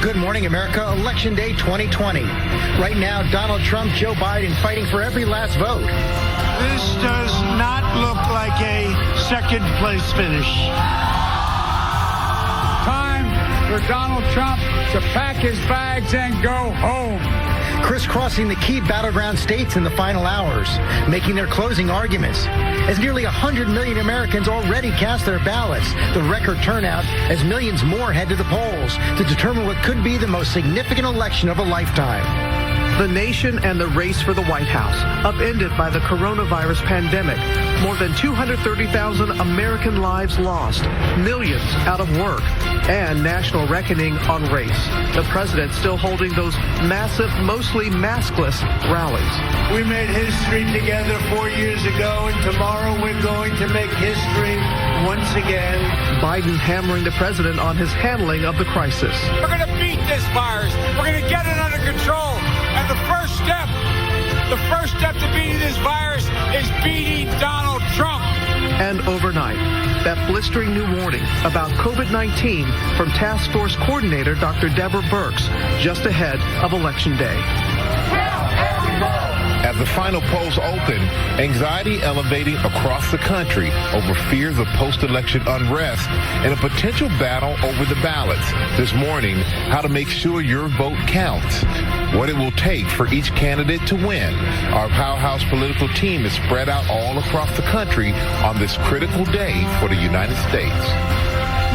Good morning, America. Election Day 2020. Right now, Donald Trump, Joe Biden fighting for every last vote. This does not look like a second place finish. Time for Donald Trump to pack his bags and go home. Crisscrossing the key battleground states in the final hours, making their closing arguments. As nearly 100 million Americans already cast their ballots, the record turnout as millions more head to the polls to determine what could be the most significant election of a lifetime. The nation and the race for the White House, upended by the coronavirus pandemic. More than 230,000 American lives lost, millions out of work, and national reckoning on race. The president still holding those massive, mostly maskless rallies. We made history together 4 years ago, and tomorrow we're going to make history once again. Biden hammering the president on his handling of the crisis. We're going to beat this virus. We're going to get it under control. And the first step to beating this virus is beating Donald Trump. And overnight, that blistering new warning about COVID-19 from Task Force Coordinator Dr. Deborah Birx just ahead of Election Day. As the final polls open, anxiety elevating across the country over fears of post-election unrest and a potential battle over the ballots. This morning, how to make sure your vote counts, what it will take for each candidate to win. Our powerhouse political team is spread out all across the country on this critical day for the United States.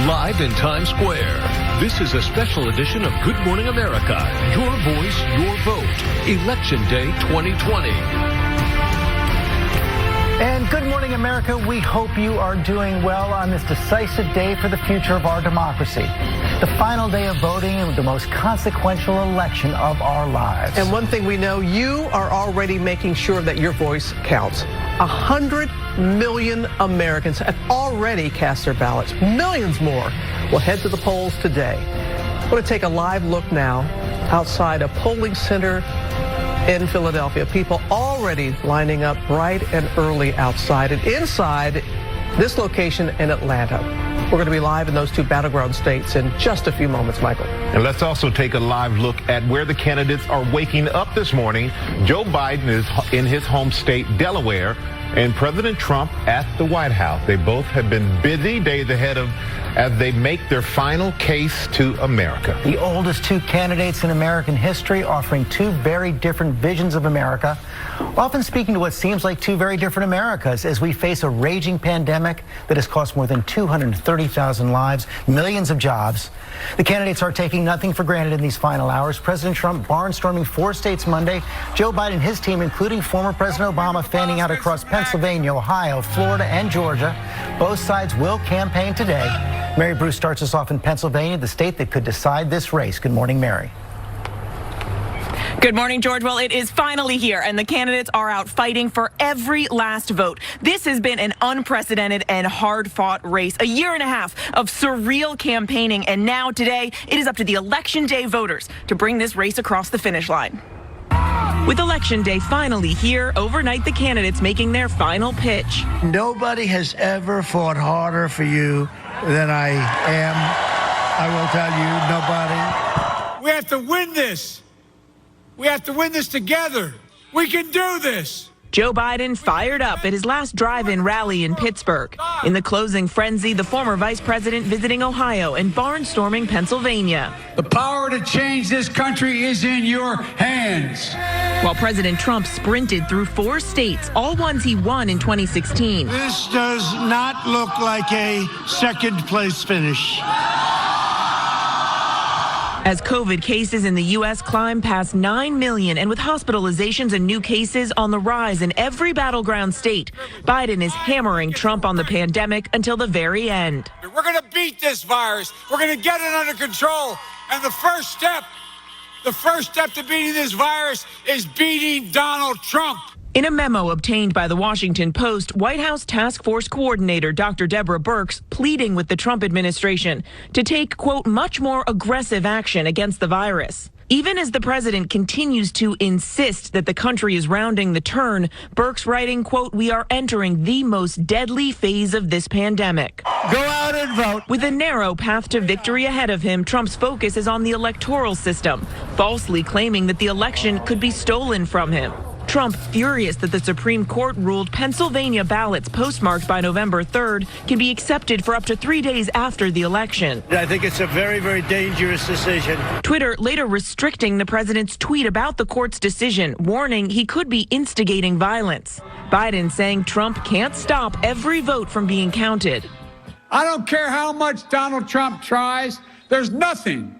Live in Times Square, this is a special edition of Good Morning America. Your voice, your vote. Election Day 2020. And good morning, America. We hope you are doing well on this decisive day for the future of our democracy. The final day of voting and the most consequential election of our lives. And one thing we know, you are already making sure that your voice counts. 100 million Americans have already cast their ballots. Millions more will head to the polls today. I want to take a live look now outside a polling center in Philadelphia. People already lining up bright and early outside and inside this location in Atlanta. We're going to be live in those two battleground states in just a few moments, Michael. And let's also take a live look at where the candidates are waking up this morning. Joe Biden is in his home state, Delaware, and President Trump at the White House. They both have been busy days ahead of as they make their final case to America. The oldest two candidates in American history, offering two very different visions of America, often speaking to what seems like two very different Americas as we face a raging pandemic that has cost more than 230,000 lives, millions of jobs. The candidates are taking nothing for granted in these final hours. President Trump barnstorming 4 states Monday. Joe Biden and his team, including former President Obama, fanning out across Pennsylvania, Ohio, Florida, and Georgia. Both sides will campaign today. Mary Bruce starts us off in Pennsylvania, the state that could decide this race. Good morning, Mary. Good morning, George. Well, it is finally here, and the candidates are out fighting for every last vote. This has been an unprecedented and hard-fought race, a year and a half of surreal campaigning, and now today it is up to the Election Day voters to bring this race across the finish line. With Election Day finally here, overnight the candidates making their final pitch. Nobody has ever fought harder for you than I am. I will tell you, nobody. We have to win this. We have to win this together. We can do this. Joe Biden fired up at his last drive-in rally in Pittsburgh. In the closing frenzy, the former vice president visiting Ohio and barnstorming Pennsylvania. The power to change this country is in your hands. While President Trump sprinted through 4 states, all ones he won in 2016. This does not look like a second place finish. As COVID cases in the U.S. climb past 9 million and with hospitalizations and new cases on the rise in every battleground state, Biden is hammering Trump on the pandemic until the very end. We're going to beat this virus. We're going to get it under control. And the first step to beating this virus is beating Donald Trump. In a memo obtained by the Washington Post, White House Task Force Coordinator Dr. Deborah Birx pleading with the Trump administration to take, quote, much more aggressive action against the virus. Even as the president continues to insist that the country is rounding the turn, Burke's writing, quote, "We are entering the most deadly phase of this pandemic." Go out and vote. With a narrow path to victory ahead of him, Trump's focus is on the electoral system, falsely claiming that the election could be stolen from him. Trump furious that the Supreme Court ruled Pennsylvania ballots postmarked by November 3rd can be accepted for up to 3 days after the election. I think it's a very, very dangerous decision. Twitter later restricting the president's tweet about the court's decision, warning he could be instigating violence. Biden saying Trump can't stop every vote from being counted. I don't care how much Donald Trump tries. There's nothing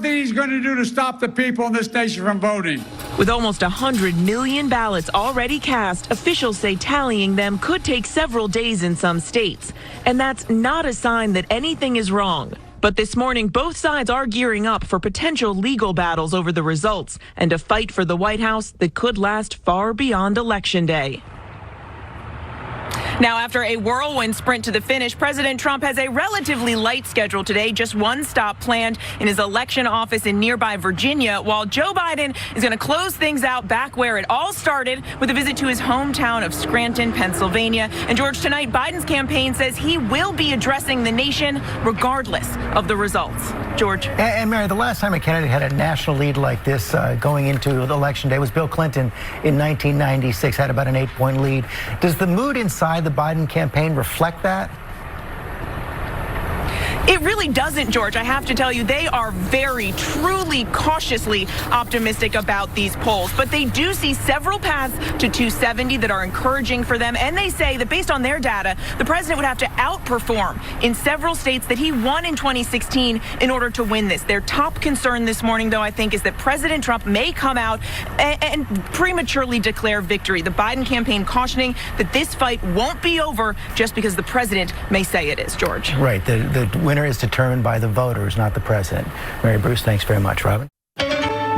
he's going to do to stop the people in this nation from voting. With almost 100 million ballots already cast, officials say tallying them could take several days in some states. And that's not a sign that anything is wrong. But this morning, both sides are gearing up for potential legal battles over the results and a fight for the White House that could last far beyond Election Day. Now, after a whirlwind sprint to the finish, President Trump has a relatively light schedule today, just one stop planned in his election office in nearby Virginia, while Joe Biden is going to close things out back where it all started with a visit to his hometown of Scranton, Pennsylvania. And George, tonight, Biden's campaign says he will be addressing the nation regardless of the results. George. And Mary, the last time a candidate had a national lead like this going into Election Day was Bill Clinton in 1996, had about an 8-point lead. Does the mood inside the Biden campaign reflect that? It really doesn't, George. I have to tell you, they are very, truly, cautiously optimistic about these polls. But they do see several paths to 270 that are encouraging for them. And they say that based on their data, the president would have to outperform in several states that he won in 2016 in order to win this. Their top concern this morning, though, I think, is that President Trump may come out and prematurely declare victory. The Biden campaign cautioning that this fight won't be over just because the president may say it is, George. Right. The winner is determined by the voters, not the president. Mary Bruce, thanks very much. Robin?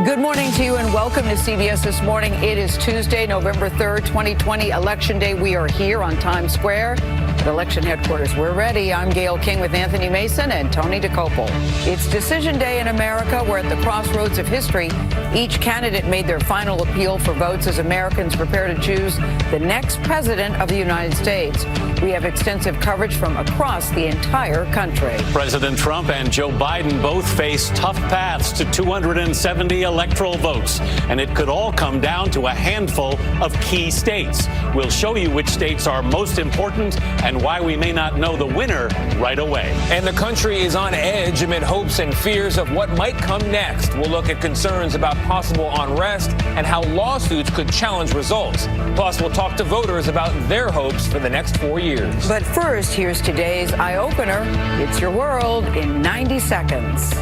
Good morning to you and welcome to CBS This Morning. It is Tuesday, November 3rd, 2020, Election Day. We are here on Times Square at election headquarters. We're ready. I'm Gayle King with Anthony Mason and Tony DeCopel. It's Decision Day in America. We're at the crossroads of history. Each candidate made their final appeal for votes as Americans prepare to choose the next president of the United States. We have extensive coverage from across the entire country. President Trump and Joe Biden both face tough paths to 270 electoral votes, and it could all come down to a handful of key states. We'll show you which states are most important and why we may not know the winner right away. And the country is on edge amid hopes and fears of what might come next. We'll look at concerns about possible unrest and how lawsuits could challenge results. Plus, we'll talk to voters about their hopes for the next 4 years. But first, here's today's eye-opener. It's your world in 90 seconds.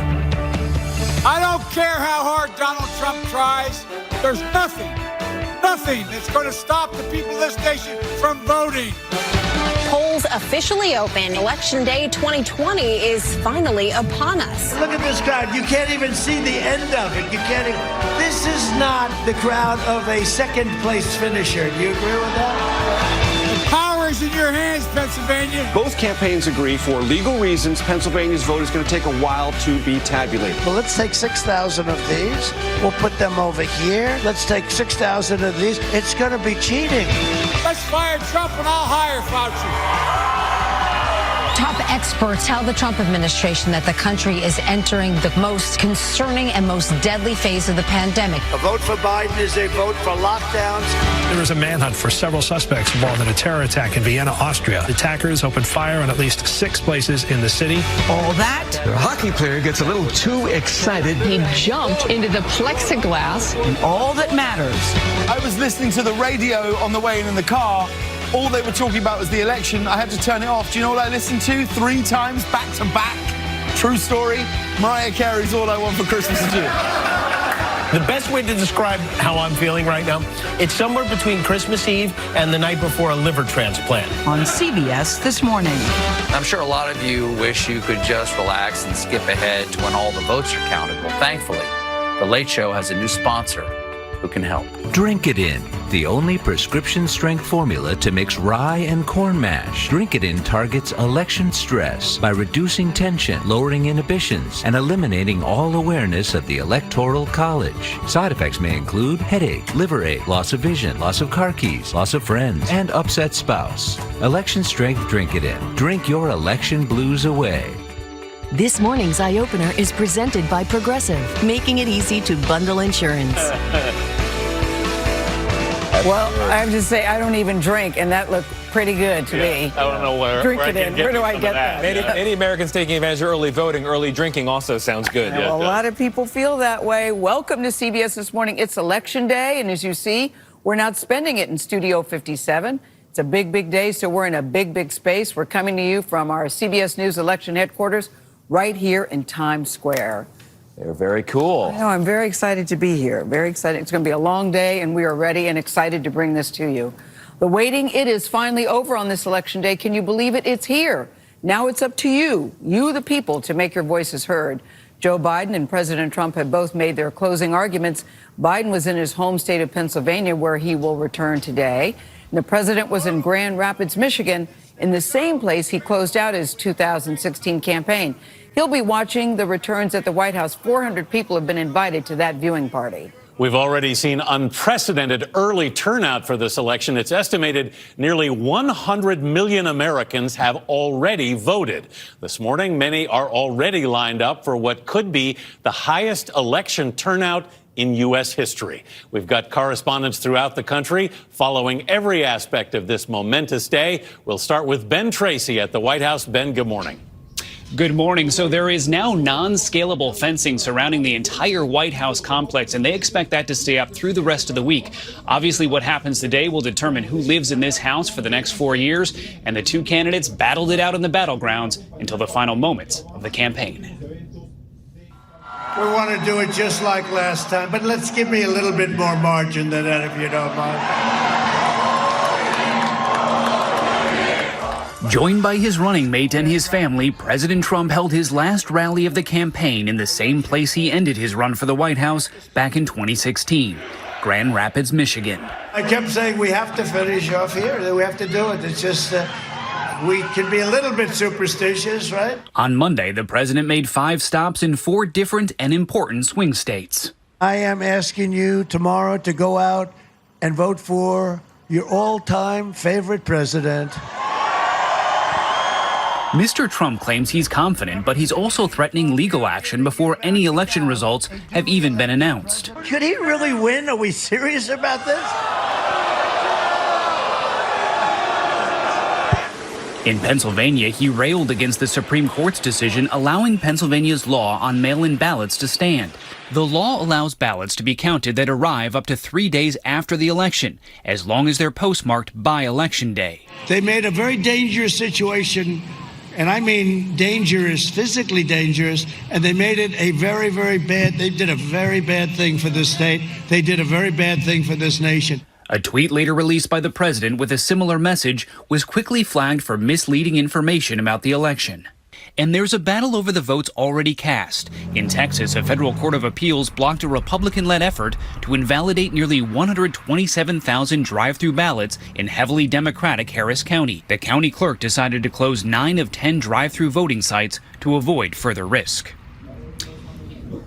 I don't care how hard Donald Trump tries. There's nothing that's going to stop the people of this nation from voting. Polls officially open. Election Day 2020 is finally upon us. Look at this crowd. You can't even see the end of it. You can't even. This is not the crowd of a second place finisher. Do you agree with that? Power is in your hands, Pennsylvania. Both campaigns agree for legal reasons Pennsylvania's vote is going to take a while to be tabulated. Well, let's take 6,000 of these. We'll put them over here. Let's take 6,000 of these. It's going to be cheating. Let's fire Trump and I'll hire Fauci. Top experts tell the Trump administration that the country is entering the most concerning and most deadly phase of the pandemic. A vote for Biden is a vote for lockdowns. There was a manhunt for several suspects involved in a terror attack in Vienna, Austria. Attackers opened fire on at least 6 places in the city. All that. A hockey player gets a little too excited. He jumped into the plexiglass. And all that matters. I was listening to the radio on the way in the car. All they were talking about was the election. I had to turn it off. Do you know what I listened to 3 times back to back? True story. Mariah Carey's All I Want for Christmas Is You. The best way to describe how I'm feeling right now, it's somewhere between Christmas Eve and the night before a liver transplant. On CBS This Morning. I'm sure a lot of you wish you could just relax and skip ahead to when all the votes are counted. Well, thankfully, The Late Show has a new sponsor who can help. Drink It In, the only prescription-strength formula to mix rye and corn mash. Drink It In targets election stress by reducing tension, lowering inhibitions, and eliminating all awareness of the Electoral College. Side effects may include headache, liver ache, loss of vision, loss of car keys, loss of friends, and upset spouse. Election strength Drink It In. Drink your election blues away. This morning's Eye Opener is presented by Progressive, making it easy to bundle insurance. Well, I have to say, I don't even drink, and that looked pretty good to me. I don't know where. Drink it in. Where do I get that? Many Americans taking advantage of early voting. Early drinking also sounds good. Well, a lot of people feel that way. Welcome to CBS This Morning. It's Election Day, and as you see, we're not spending it in Studio 57. It's a big, big day, so we're in a big, big space. We're coming to you from our CBS News election headquarters right here in Times Square. They're very cool. I know, I'm very excited to be here. Very excited. It's going to be a long day, and we are ready and excited to bring this to you. The waiting, it is finally over on this election day. Can you believe it? It's here. Now it's up to you, the people, to make your voices heard. Joe Biden and President Trump have both made their closing arguments. Biden was in his home state of Pennsylvania, where he will return today. And the president was in Grand Rapids, Michigan, in the same place he closed out his 2016 campaign. He'll be watching the returns at the White House. 400 people have been invited to that viewing party. We've already seen unprecedented early turnout for this election. It's estimated nearly 100 million Americans have already voted. This morning, many are already lined up for what could be the highest election turnout in U.S. history. We've got correspondents throughout the country following every aspect of this momentous day. We'll start with Ben Tracy at the White House. Ben, good morning. Good morning. So there is now non-scalable fencing surrounding the entire White House complex, and they expect that to stay up through the rest of the week. Obviously, what happens today will determine who lives in this house for the next 4 years, and the two candidates battled it out in the battlegrounds until the final moments of the campaign. We want to do it just like last time, but let's give me a little bit more margin than that, if you don't mind. Joined by his running mate and his family, President Trump held his last rally of the campaign in the same place he ended his run for the White House back in 2016, Grand Rapids, Michigan. I kept saying we have to finish off here. We have to do it. It's just we can be a little bit superstitious, right? On Monday, the president made 5 stops in 4 different and important swing states. I am asking you tomorrow to go out and vote for your all-time favorite president. Mr. Trump claims he's confident, but he's also threatening legal action before any election results have even been announced. Could he really win? Are we serious about this? In Pennsylvania, he railed against the Supreme Court's decision allowing Pennsylvania's law on mail-in ballots to stand. The law allows ballots to be counted that arrive up to 3 days after the election, as long as they're postmarked by Election Day. They made a very dangerous situation, and I mean dangerous, physically dangerous, and they made it a very, very bad, they did a very bad thing for this state. They did a very bad thing for this nation. A tweet later released by the president with a similar message was quickly flagged for misleading information about the election. And there's a battle over the votes already cast. In Texas, a federal court of appeals blocked a Republican-led effort to invalidate nearly 127,000 drive-through ballots in heavily Democratic Harris County. The county clerk decided to close 9 of 10 drive-through voting sites to avoid further risk.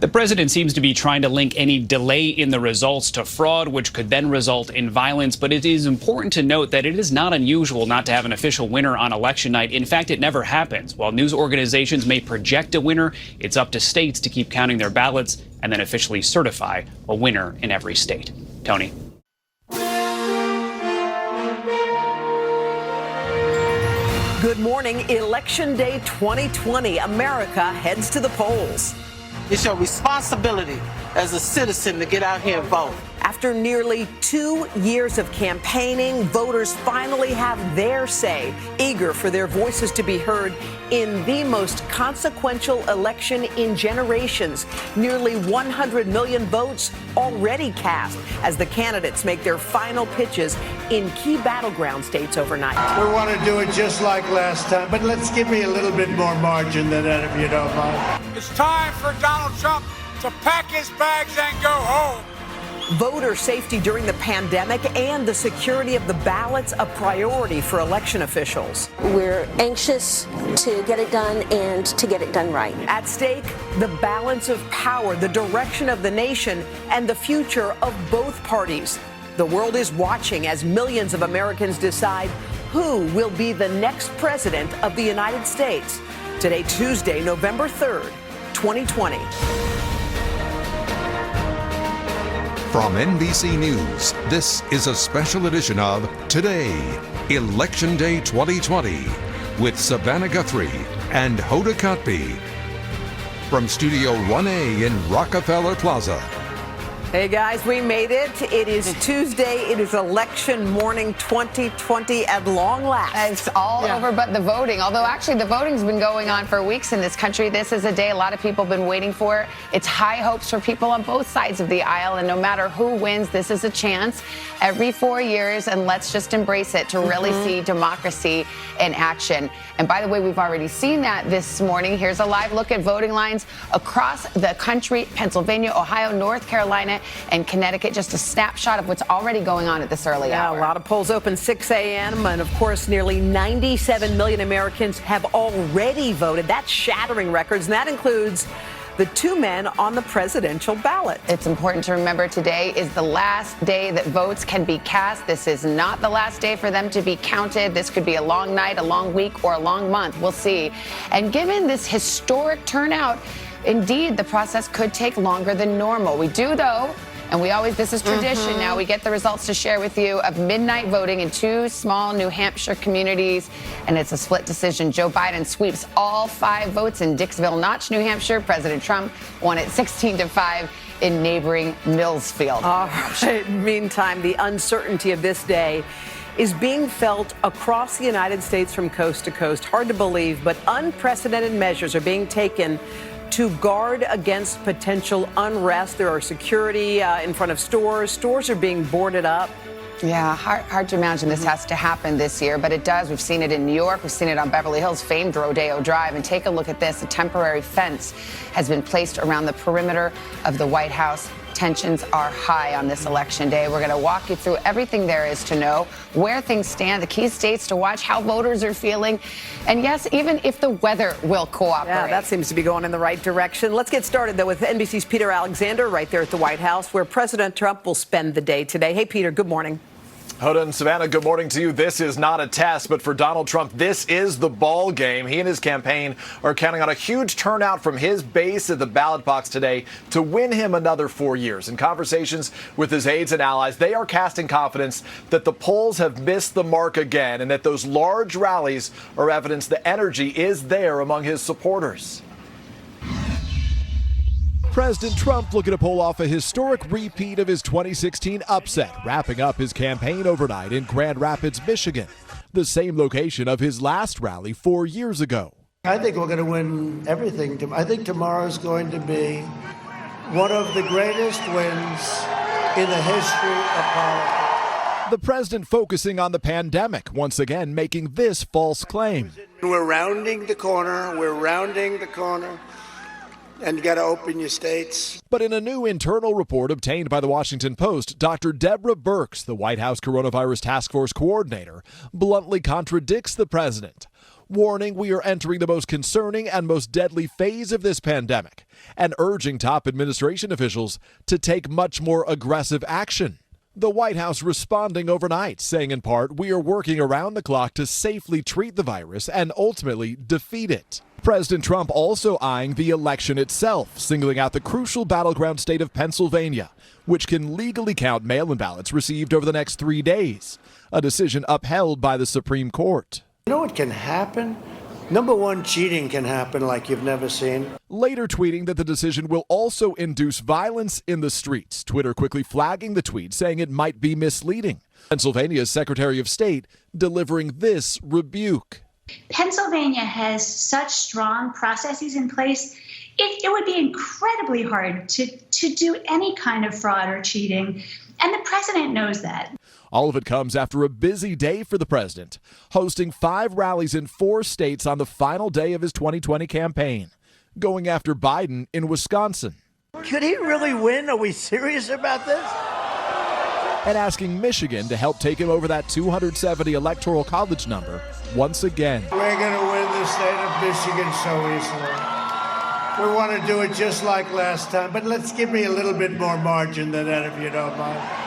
The president seems to be trying to link any delay in the results to fraud, which could then result in violence. But it is important to note that it is not unusual not to have an official winner on election night. In fact, it never happens. While news organizations may project a winner, it's up to states to keep counting their ballots and then officially certify a winner in every state. Tony. Good morning. Election Day 2020. America heads to the polls. It's your responsibility as a citizen to get out here and vote. After nearly 2 years of campaigning, voters finally have their say, eager for their voices to be heard in the most consequential election in generations. Nearly 100 million votes already cast as the candidates make their final pitches in key battleground states overnight. We want to do it just like last time, but let's give me a little bit more margin than that, if you don't mind. It's time for Donald Trump to pack his bags and go home. voter safety during the pandemic and the security of the ballots a priority for election officials. We're anxious to get it done and to get it done right. At stake, the balance of power, the direction of the nation, and the future of both parties. The world is watching as millions of Americans decide who will be the next president of the United States. Today, Tuesday, November 3rd, 2020. From NBC News, this is a special edition of Today, Election Day 2020, with Savannah Guthrie and Hoda Kotb. From Studio 1A in Rockefeller Plaza. Hey guys, we made it. It is Tuesday. It is election morning 2020 at long last. It's all over but the voting. Although actually the voting's been going on for weeks in this country. This is a day a lot of people have been waiting for. It's high hopes for people on both sides of the aisle. And no matter who wins, this is a chance every 4 years. And let's just embrace it to really see democracy in action. And by the way, we've already seen that this morning. Here's a live look at voting lines across the country: Pennsylvania, Ohio, North Carolina, and Connecticut. Just a snapshot of what's already going on at this early hour. A lot of polls open 6 a.m. And of course, nearly 97 million Americans have already voted. That's shattering records. And that includes the two men on the presidential ballot. It's important to remember today is the last day that votes can be cast. This is not the last day for them to be counted. This could be a long night, a long week, or a long month. We'll see. And given this historic turnout, indeed, the process could take longer than normal. We do, though, and this is tradition now, we get the results to share with you of midnight voting in two small New Hampshire communities, and it's a split decision. Joe Biden sweeps all 5 votes in Dixville Notch, New Hampshire. President Trump won it 16-5 in neighboring Millsfield. All right. Meantime, the uncertainty of this day is being felt across the United States from coast to coast. Hard to believe, but unprecedented measures are being taken to guard against potential unrest. There are security in front of stores. Stores are being boarded up. Yeah, hard to imagine this has to happen this year, but it does. We've seen it in New York. We've seen it on Beverly Hills' famed Rodeo Drive. And take a look at this. A temporary fence has been placed around the perimeter of the White House. Tensions are high on this election day. We're going to walk you through everything there is to know, where things stand, the key states to watch, how voters are feeling, and yes, even if the weather will cooperate. Yeah, that seems to be going in the right direction. Let's get started, though, with NBC's Peter Alexander right there at the White House, where President Trump will spend the day today. Hey, Peter, good morning. Hoda and Savannah, good morning to you. This is not a test, but for Donald Trump, this is the ball game. He and his campaign are counting on a huge turnout from his base at the ballot box today to win him another 4 years. In conversations with his aides and allies, they are casting confidence that the polls have missed the mark again and that those large rallies are evidence the energy is there among his supporters. President Trump looking to pull off a historic repeat of his 2016 upset, wrapping up his campaign overnight in Grand Rapids, Michigan, the same location of his last rally 4 years ago. I think we're going to win everything. I think tomorrow is going to be one of the greatest wins in the history of politics. The president focusing on the pandemic, once again making this false claim. We're rounding the corner. We're rounding the corner. And you got to open your states. But in a new internal report obtained by the Washington Post, Dr. Deborah Birx, the White House Coronavirus Task Force coordinator, bluntly contradicts the president, warning we are entering the most concerning and most deadly phase of this pandemic, and urging top administration officials to take much more aggressive action. The White House responding overnight, saying in part, we are working around the clock to safely treat the virus and ultimately defeat it. President Trump also eyeing the election itself, singling out the crucial battleground state of Pennsylvania, which can legally count mail-in ballots received over the next 3 days, a decision upheld by the Supreme Court. You know what can happen? Number one, cheating can happen like you've never seen. Later tweeting that the decision will also induce violence in the streets, Twitter quickly flagging the tweet, saying it might be misleading. Pennsylvania's Secretary of State delivering this rebuke. Pennsylvania has such strong processes in place, it would be incredibly hard to do any kind of fraud or cheating. And the president knows that. All of it comes after a busy day for the president, hosting 5 rallies in 4 states on the final day of his 2020 campaign, going after Biden in Wisconsin. Could he really win? Are we serious about this? and asking Michigan to help take him over that 270 electoral college number once again. We're going to win the state of Michigan so easily. We want to do it just like last time, but let's give me a little bit more margin than that, if you don't mind.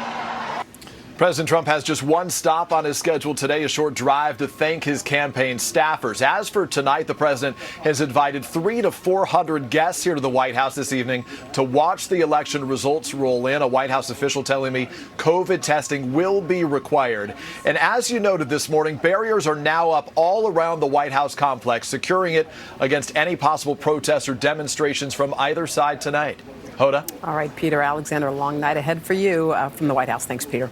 President Trump has just one stop on his schedule today, a short drive to thank his campaign staffers. As for tonight, the president has invited 300 to 400 guests here to the White House this evening to watch the election results roll in. A White House official telling me COVID testing will be required. And as you noted this morning, barriers are now up all around the White House complex, securing it against any possible protests or demonstrations from either side tonight. Hoda? All right, Peter, Alexander, a long night ahead for you from the White House. Thanks, Peter.